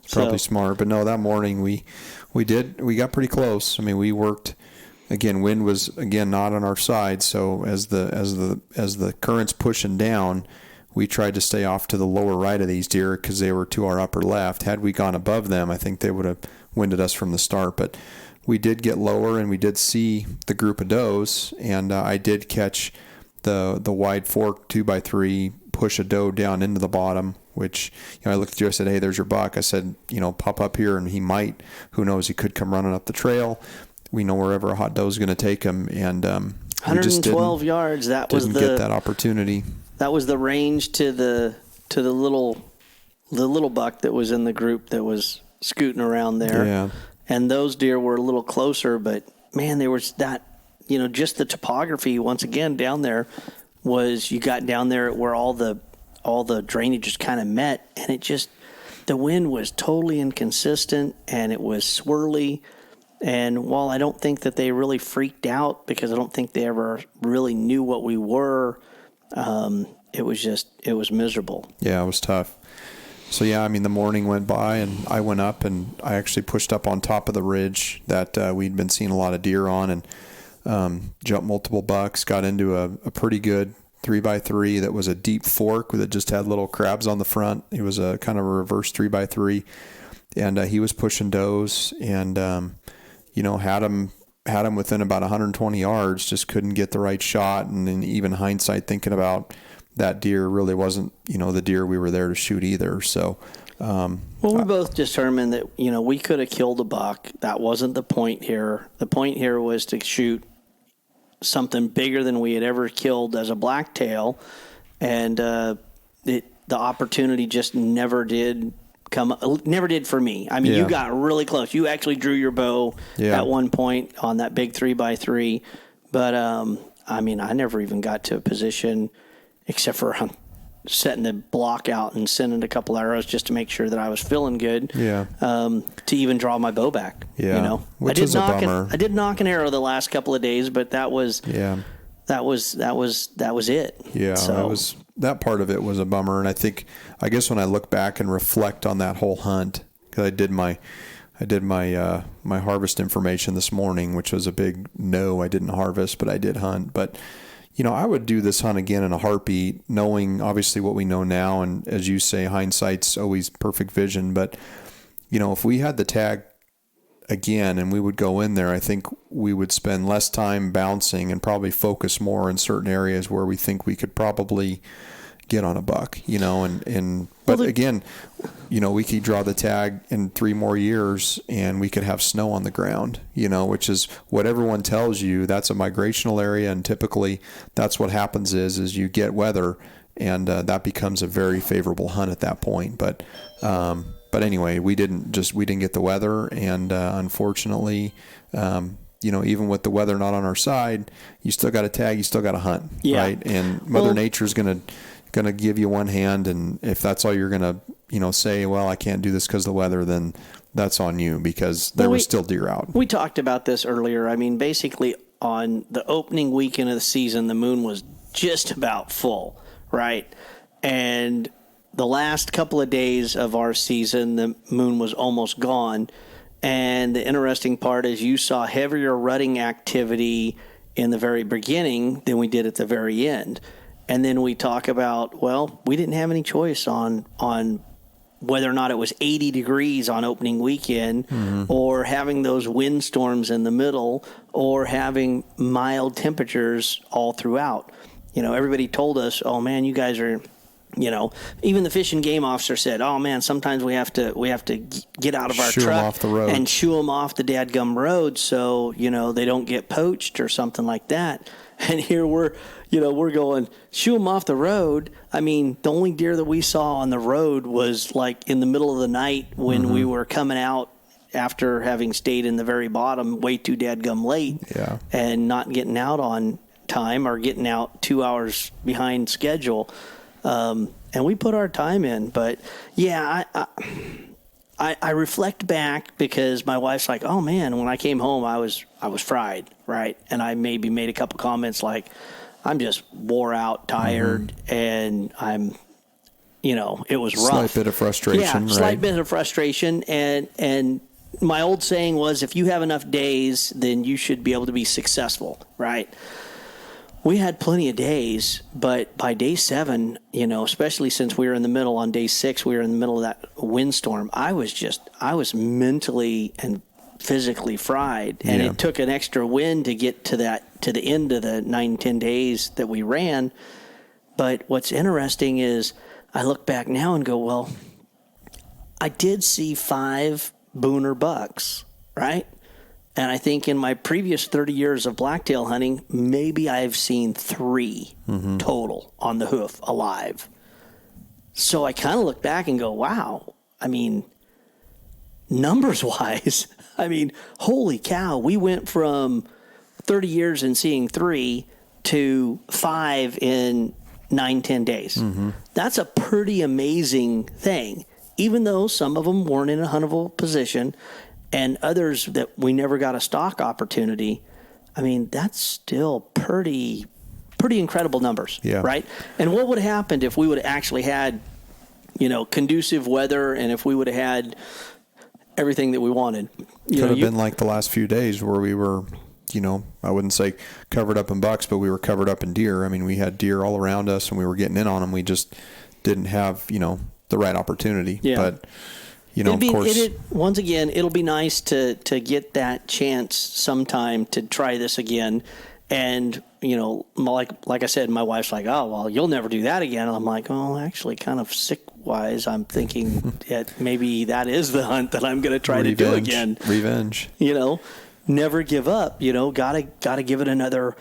it's probably smart. But no, that morning we got pretty close. I mean, we worked. Again, wind was not on our side. So as the current's pushing down, we tried to stay off to the lower right of these deer because they were to our upper left. Had we gone above them, I think they would have winded us from the start. But we did get lower, and we did see the group of does, and I did catch the wide fork 2x3 push a doe down into the bottom, which, you know, I looked at you, I said, hey, there's your buck. I said, you know, pop up here, and he might, who knows, he could come running up the trail. We know wherever a hot doe is going to take him, and 112 yards. That was didn't get that opportunity. That was the range to the little buck that was in the group that was scooting around there. Yeah. And those deer were a little closer, but man, there was that, you know, just the topography once again down there was, you got down there where all the drainage just kind of met, and it just, the wind was totally inconsistent and it was swirly. And while I don't think that they really freaked out, because I don't think they ever really knew what we were, it was miserable. Yeah, it was tough. So, yeah, I mean, the morning went by, and I went up, and I actually pushed up on top of the ridge that we'd been seeing a lot of deer on, and jumped multiple bucks, got into a pretty good 3x3 that was a deep fork that just had little crabs on the front. It was a kind of a reverse 3x3, and he was pushing does, and, you know, had him within about 120 yards, just couldn't get the right shot. And in even hindsight, thinking about that deer really wasn't, you know, the deer we were there to shoot either. So, we both determined that, you know, we could have killed a buck. That wasn't the point here. The point here was to shoot something bigger than we had ever killed as a blacktail. And the opportunity just never did for me. I mean, you got really close. You actually drew your bow at one point on that big 3x3. But, I mean, I never even got to a position, except for setting the block out and sending a couple arrows just to make sure that I was feeling good. Yeah. To even draw my bow back. Yeah. You know, which is a bummer. I did knock an arrow the last couple of days, but that was that was it. Yeah. So, that part of it was a bummer. And I guess when I look back and reflect on that whole hunt, because I did my harvest information this morning, which was a big no. I didn't harvest, but I did hunt. But, you know, I would do this hunt again in a heartbeat, knowing obviously what we know now. And as you say, hindsight's always perfect vision. But, you know, if we had the tag again and we would go in there, I think we would spend less time bouncing and probably focus more in certain areas where we think we could probably get on a buck, you know, but again, you know, we could draw the tag in 3 more years and we could have snow on the ground, you know, which is what everyone tells you. That's a migrational area, and typically that's what happens is you get weather, and that becomes a very favorable hunt at that point. But anyway, we didn't get the weather, and unfortunately, you know, even with the weather not on our side, you still got to tag, you still got to hunt, right? And Mother Nature's going to give you one hand, and if that's all you're going to, you know, say, well, I can't do this because of the weather, then that's on you, because there were still deer out. We talked about this earlier. I mean, basically on the opening weekend of the season, the moon was just about full, right? And the last couple of days of our season, the moon was almost gone. And the interesting part is you saw heavier rutting activity in the very beginning than we did at the very end. And then we talk about, well, we didn't have any choice on whether or not it was 80 degrees on opening weekend, or having those windstorms in the middle, or having mild temperatures all throughout. Everybody told us, oh man, you guys are, even the fish and game officer said, oh man, sometimes we have to get out of our Shoo 'em truck off the road. and shoo them off the dadgum road so, they don't get poached or something like that. And here we're going, shoo them off the road. I mean, the only deer that we saw on the road was like in the middle of the night when we were coming out after having stayed in the very bottom way too dadgum late, and not getting out on time or getting out 2 hours behind schedule. And we put our time in. But yeah, I reflect back because my wife's like, oh man, when I came home, I was fried, right? And I maybe made a couple comments like, I'm just wore out, tired, and I'm, it was rough. Slight bit of frustration, yeah, slight bit of frustration. And my old saying was, if you have enough days, then you should be able to be successful, right? We had plenty of days, but by day 7, especially since we were in the middle on day 6, we were in the middle of that windstorm. I was mentally and physically fried, and it took an extra wind to get to the end of the 9-10 days that we ran. But what's interesting is I look back now and go, well, I did see 5 booner bucks, right? And I think in my previous 30 years of blacktail hunting, maybe I've seen 3 total on the hoof alive. So I kind of look back and go, wow, I mean, numbers-wise, holy cow, we went from 30 years and seeing 3 to 5 in 9-10 days. That's a pretty amazing thing, even though some of them weren't in a huntable position, and others that we never got a stock opportunity. That's still pretty incredible numbers, right? And what would have happened if we would have actually had, conducive weather, and if we would have had everything that we wanted? Could have been like the last few days where we were, I wouldn't say covered up in bucks, but we were covered up in deer. We had deer all around us, and we were getting in on them. We just didn't have, the right opportunity. Yeah. But of course, once again, it'll be nice to get that chance sometime to try this again. And, like I said, my wife's like, oh, well, you'll never do that again. And I'm like, oh, actually, kind of sick-wise, I'm thinking that maybe that is the hunt that I'm going to try to do again. Revenge. Never give up, gotta give it another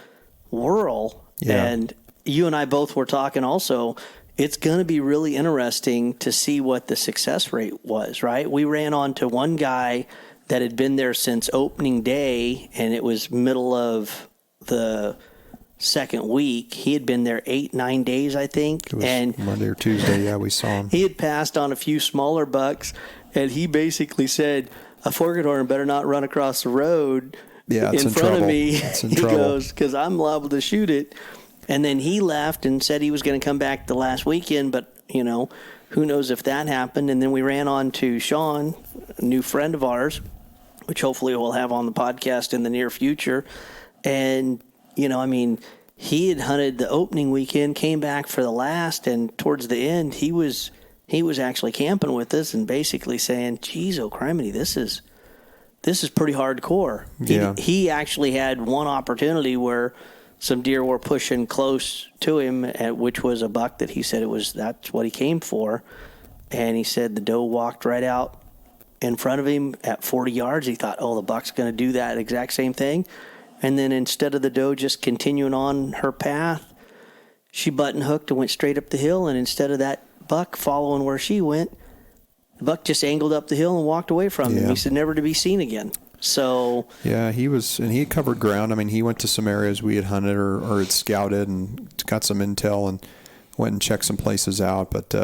whirl. Yeah. And you and I both were talking also, it's going to be really interesting to see what the success rate was, right? We ran onto one guy that had been there since opening day, and it was middle of the second week. He had been there 8-9 days, I think. It was Monday or Tuesday, yeah, we saw him. He had passed on a few smaller bucks, and he basically said, a forked-horn better not run across the road in front of me. He goes, because I'm liable to shoot it. And then he left and said he was going to come back the last weekend, but, who knows if that happened. And then we ran on to Sean, a new friend of ours, which hopefully we'll have on the podcast in the near future. And, he had hunted the opening weekend, came back for the last, and towards the end, he was actually camping with us and basically saying, geez, oh, criminy, this is pretty hardcore. Yeah. He actually had one opportunity where some deer were pushing close to him, which was a buck that he said that's what he came for. And he said the doe walked right out in front of him at 40 yards. He thought, oh, the buck's going to do that exact same thing. And then instead of the doe just continuing on her path, she button hooked and went straight up the hill. And instead of that buck following where she went, the buck just angled up the hill and walked away from him. He said never to be seen again. So yeah, he had covered ground. He went to some areas we had hunted or had scouted and got some intel and went and checked some places out. But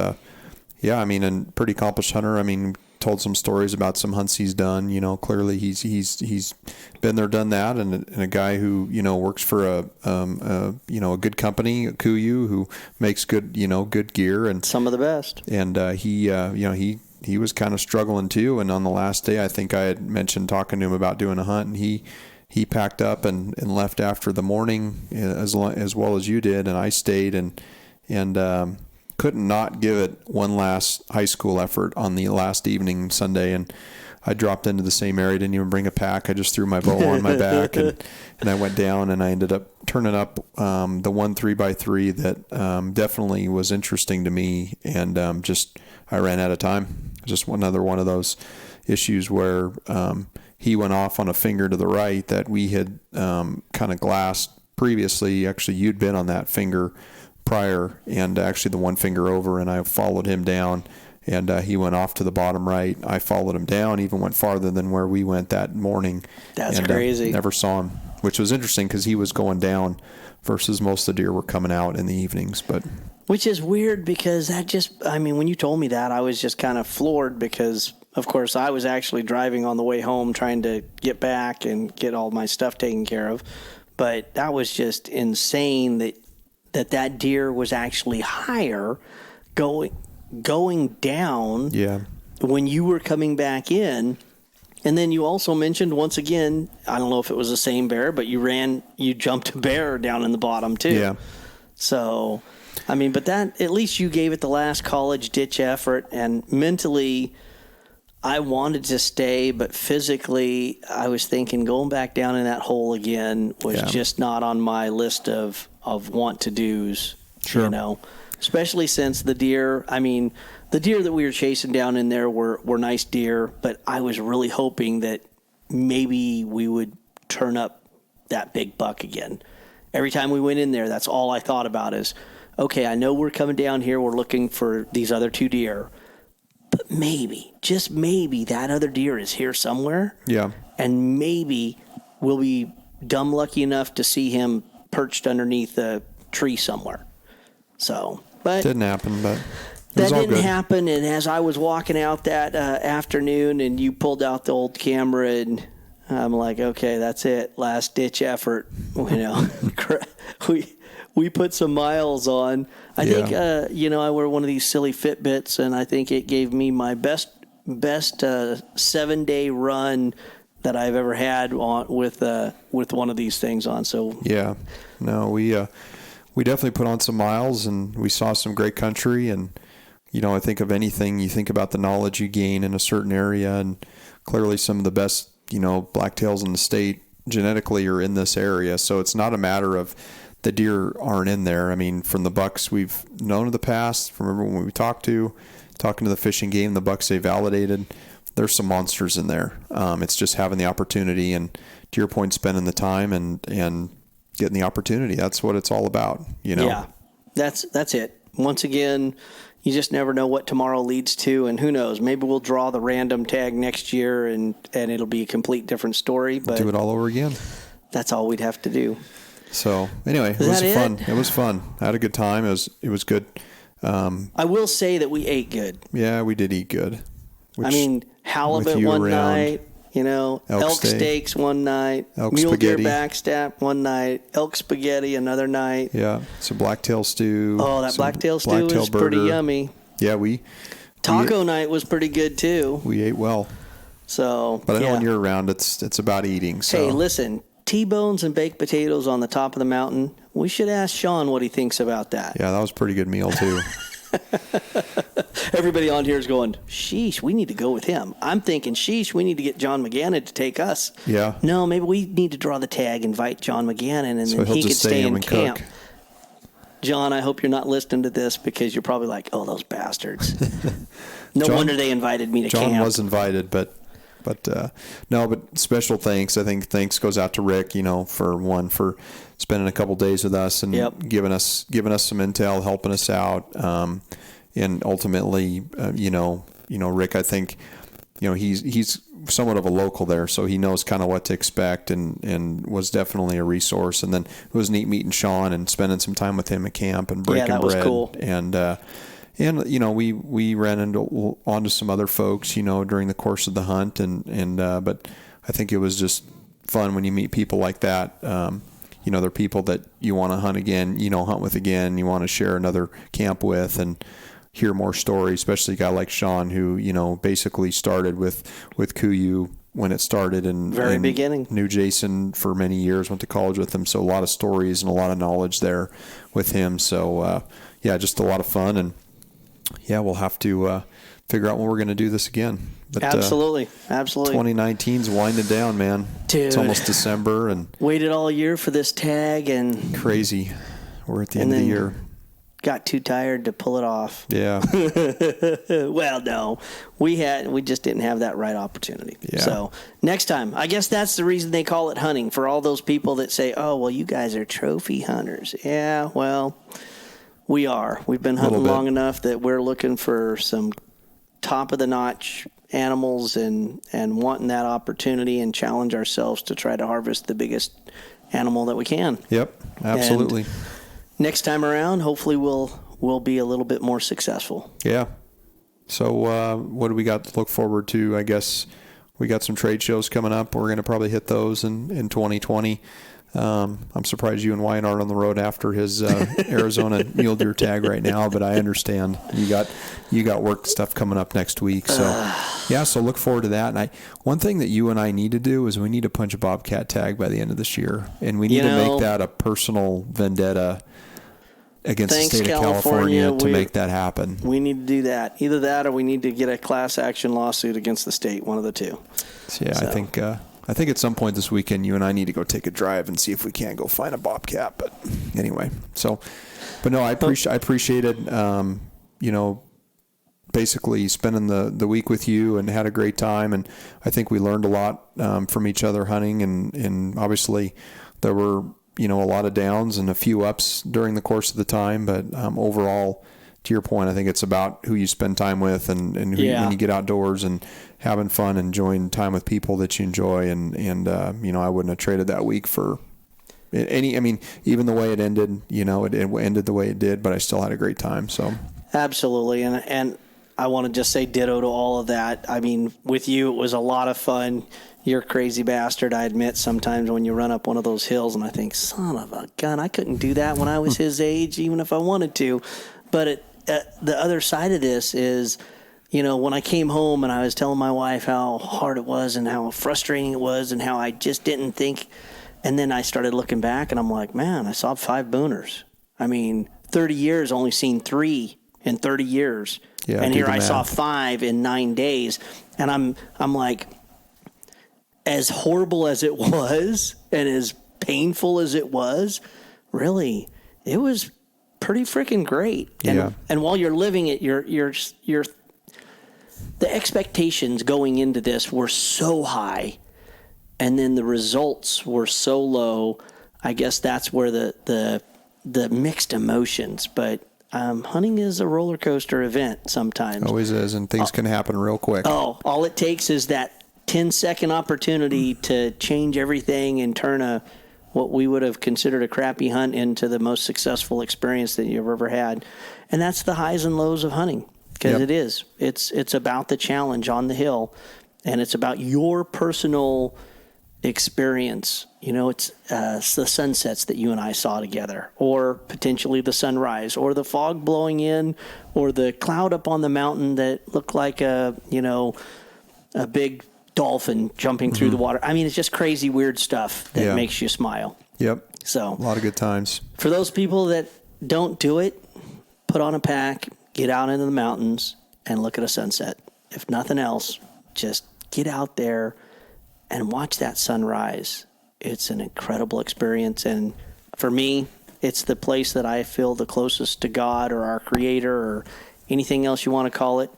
and pretty accomplished hunter. Told some stories about some hunts he's done. Clearly he's been there, done that, and a guy who works for a good company, Kuyu, who makes good gear and some of the best. And he was kind of struggling too. And on the last day, I think I had mentioned talking to him about doing a hunt, and he packed up and left after the morning as well as you did, and I stayed and couldn't not give it one last high school effort on the last evening Sunday, and I dropped into the same area. Didn't even bring a pack. I just threw my bow on my back, and I went down, and I ended up turning up the 1 3x3 that definitely was interesting to me, and I ran out of time. Just another one of those issues where he went off on a finger to the right that we had kind of glassed previously. Actually, you'd been on that finger prior, and actually the one finger over, and I followed him down. And he went off to the bottom right. I followed him down, even went farther than where we went that morning. That's crazy. Never saw him, which was interesting because he was going down versus most of the deer were coming out in the evenings. But which is weird because when you told me that, I was just kind of floored because, of course, I was actually driving on the way home trying to get back and get all my stuff taken care of. But that was just insane that deer was actually higher going down when you were coming back in. And then you also mentioned, once again, I don't know if it was the same bear, but you jumped a bear down in the bottom too. Yeah. So, but that, at least you gave it the last college ditch effort, and mentally I wanted to stay, but physically I was thinking going back down in that hole again was just not on my list of want to do's. Sure. Especially since the deer that we were chasing down in there were nice deer, but I was really hoping that maybe we would turn up that big buck again. Every time we went in there, that's all I thought about is, okay, I know we're coming down here, we're looking for these other 2 deer, but maybe, just maybe, that other deer is here somewhere. Yeah. And maybe we'll be dumb lucky enough to see him perched underneath a tree somewhere. So... But didn't happen, but that didn't happen. And as I was walking out that afternoon, and you pulled out the old camera, and I'm like, okay, that's it, last ditch effort. We put some miles on. I think I wear one of these silly Fitbits, and I think it gave me my best 7-day run that I've ever had on with one of these things on. So we definitely put on some miles, and we saw some great country. And, I think of anything, you think about the knowledge you gain in a certain area, and clearly some of the best, blacktails in the state genetically are in this area. So it's not a matter of the deer aren't in there. From the bucks we've known in the past, from everyone we talking to the fishing game, the bucks they validated, there's some monsters in there. It's just having the opportunity, and to your point, spending the time and getting the opportunity. That's what it's all about, Yeah, that's it. Once again, you just never know what tomorrow leads to, and who knows, maybe we'll draw the random tag next year and it'll be a complete different story. But do it all over again. That's all we'd have to do. So anyway, it was fun. It was fun. I had a good time. It was good. I will say that we ate good. Yeah, we did eat good. Halibut one night. Elk steaks one night, mule deer backstab one night, elk spaghetti another night. Yeah, some blacktail stew. Oh, that blacktail stew was pretty yummy. Yeah, taco night was pretty good too. We ate well. So, but I know when you're around, it's about eating. So. Hey, listen, T-bones and baked potatoes on the top of the mountain. We should ask Sean what he thinks about that. Yeah, that was a pretty good meal too. Everybody on here is going, sheesh, we need to go with him. I'm thinking, sheesh, we need to get John McGannon to take us. Yeah. No, maybe we need to draw the tag, invite John McGannon, and then he could stay in camp. Cook. John, I hope you're not listening to this because you're probably like, oh, those bastards. No wonder they invited me to camp. John was invited, but special thanks. I think thanks goes out to Rick, for spending a couple days with us and giving us some intel, helping us out, and ultimately, Rick, I think, he's somewhat of a local there, so he knows kind of what to expect, and was definitely a resource. And then it was neat meeting Sean and spending some time with him at camp and breaking bread. Was cool. And we ran onto some other folks, during the course of the hunt, but I think it was just fun when you meet people like that. They're people that you want to hunt again, hunt with again, you want to share another camp with and hear more stories, especially a guy like Sean who, basically started with Kuyu when it started and very beginning. Knew Jason for many years, went to college with him. So a lot of stories and a lot of knowledge there with him. So, just a lot of fun. And yeah, we'll have to figure out when we're going to do this again. But, Absolutely. 2019's winding down, man. Dude. It's almost December and Waited all year for this tag and crazy. We're at the end of the year. Got too tired to pull it off. Yeah. Well, no, we just didn't have that right opportunity. Yeah. So next time, I guess that's the reason they call it hunting, for all those people that say, "Oh, well, you guys are trophy hunters." Yeah, well, we are. We've been hunting long enough that we're looking for some top of the notch animals and wanting that opportunity and challenge ourselves to try to harvest the biggest animal that we can. Yep. Absolutely. And next time around, hopefully we'll be a little bit more successful. Yeah. So what do we got to look forward to? I guess we got some trade shows coming up. We're going to probably hit those in 2020. I'm surprised you and Wyatt aren't on the road after his Arizona mule deer tag right now, but I understand you got work stuff coming up next week. So yeah, so look forward to that. And one thing that you and I need to do is we need to punch a bobcat tag by the end of this year, and we need to make that a personal vendetta against the state of California to make that happen. We need to do that. Either that or we need to get a class action lawsuit against the state, one of the two. So, yeah, I think at some point this weekend you and I need to go take a drive and see if we can't go find a bobcat. But anyway, but no, I appreciate it. Basically spending the week with you and had a great time, and I think we learned a lot from each other hunting, and obviously there were a lot of downs and a few ups during the course of the time, but overall, to your point, I think it's about who you spend time with and when you get outdoors and having fun, enjoying time with people that you enjoy, and I wouldn't have traded that week for any. I mean, even the way it ended, it ended the way it did, but I still had a great time. So absolutely, and I want to just say ditto to all of that. I mean, with you, it was a lot of fun. You're a crazy bastard, I admit, sometimes when you run up one of those hills and I think, son of a gun, I couldn't do that when I was his age, even if I wanted to. But the other side of this is, when I came home and I was telling my wife how hard it was and how frustrating it was and how I just didn't think, and then I started looking back and I'm like, man, I saw 5 booners. I mean, 30 years, only seen 3 in 30 years. Yeah, and here I saw 5 in 9 days. And I'm like, as horrible as it was and as painful as it was, really, it was pretty freaking great. And while you're living it, you're the expectations going into this were so high, and then the results were so low. I guess that's where the mixed emotions. But hunting is a roller coaster event sometimes. Always is, and things can happen real quick. Oh, all it takes is that 10-second opportunity to change everything and turn what we would have considered a crappy hunt into the most successful experience that you've ever had. And that's the highs and lows of hunting, because it is. It's about the challenge on the hill, and it's about your personal experience. It's the sunsets that you and I saw together, or potentially the sunrise, or the fog blowing in, or the cloud up on the mountain that looked like a big dolphin jumping through the water. I mean, it's just crazy, weird stuff that makes you smile. Yep. So a lot of good times. For those people that don't do it, put on a pack, get out into the mountains, and look at a sunset. If nothing else, just get out there and watch that sunrise. It's an incredible experience. And for me, it's the place that I feel the closest to God or our Creator or anything else you want to call it.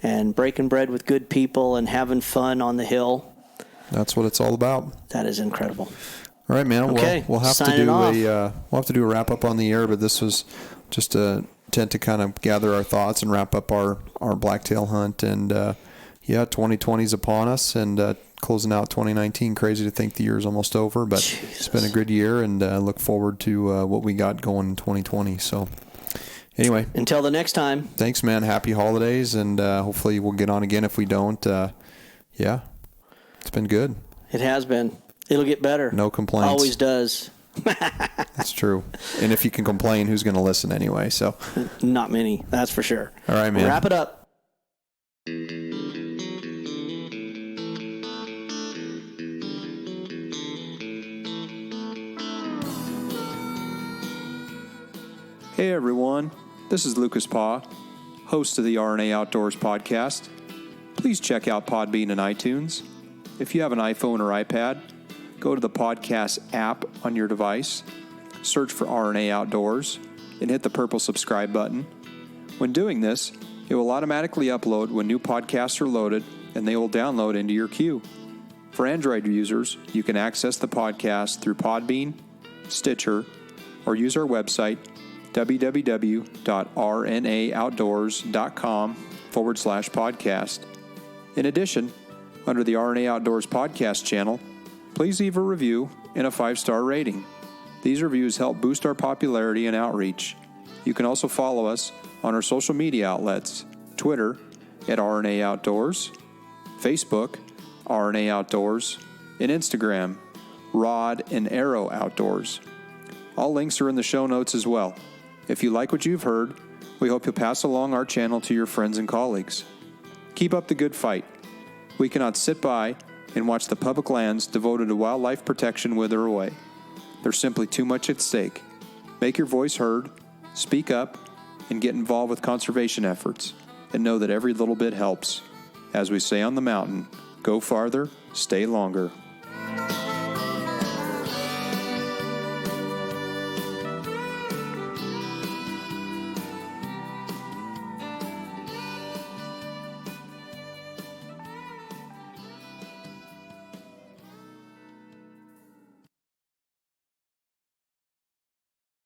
And breaking bread with good people and having fun on the hill. That's what it's all about. That is incredible. All right, man. Okay, we'll have to do a wrap up on the air, but this was just a attempt to kind of gather our thoughts and wrap up our blacktail hunt. And 2020 is upon us, and closing out 2019. Crazy to think the year is almost over, but It's been a good year, and look forward to what we got going in 2020. So. Anyway. Until the next time. Thanks, man. Happy holidays, and hopefully we'll get on again. If we don't, it's been good. It has been. It'll get better. No complaints. Always does. That's true. And if you can complain, who's going to listen anyway? So not many, that's for sure. All right, man. Wrap it up. Hey everyone, this is Lucas Paw, hosts of the RNA Outdoors podcast. Please check out Podbean and iTunes. If you have an iPhone or iPad, go to the podcast app on your device, search for RNA Outdoors, and hit the purple subscribe button. When doing this, it will automatically upload when new podcasts are loaded, and they will download into your queue. For Android users, you can access the podcast through Podbean, Stitcher, or use our website, www.rnaoutdoors.com/podcast. In addition, under the RNA Outdoors podcast channel, please leave a review and a 5-star rating. These reviews help boost our popularity and outreach. You can also follow us on our social media outlets, Twitter at RNA Outdoors, Facebook, RNA Outdoors, and Instagram, Rod and Arrow Outdoors. All links are in the show notes as well. If you like what you've heard, we hope you'll pass along our channel to your friends and colleagues. Keep up the good fight. We cannot sit by and watch the public lands devoted to wildlife protection wither away. There's simply too much at stake. Make your voice heard, speak up, and get involved with conservation efforts, and know that every little bit helps. As we say on the mountain, go farther, stay longer.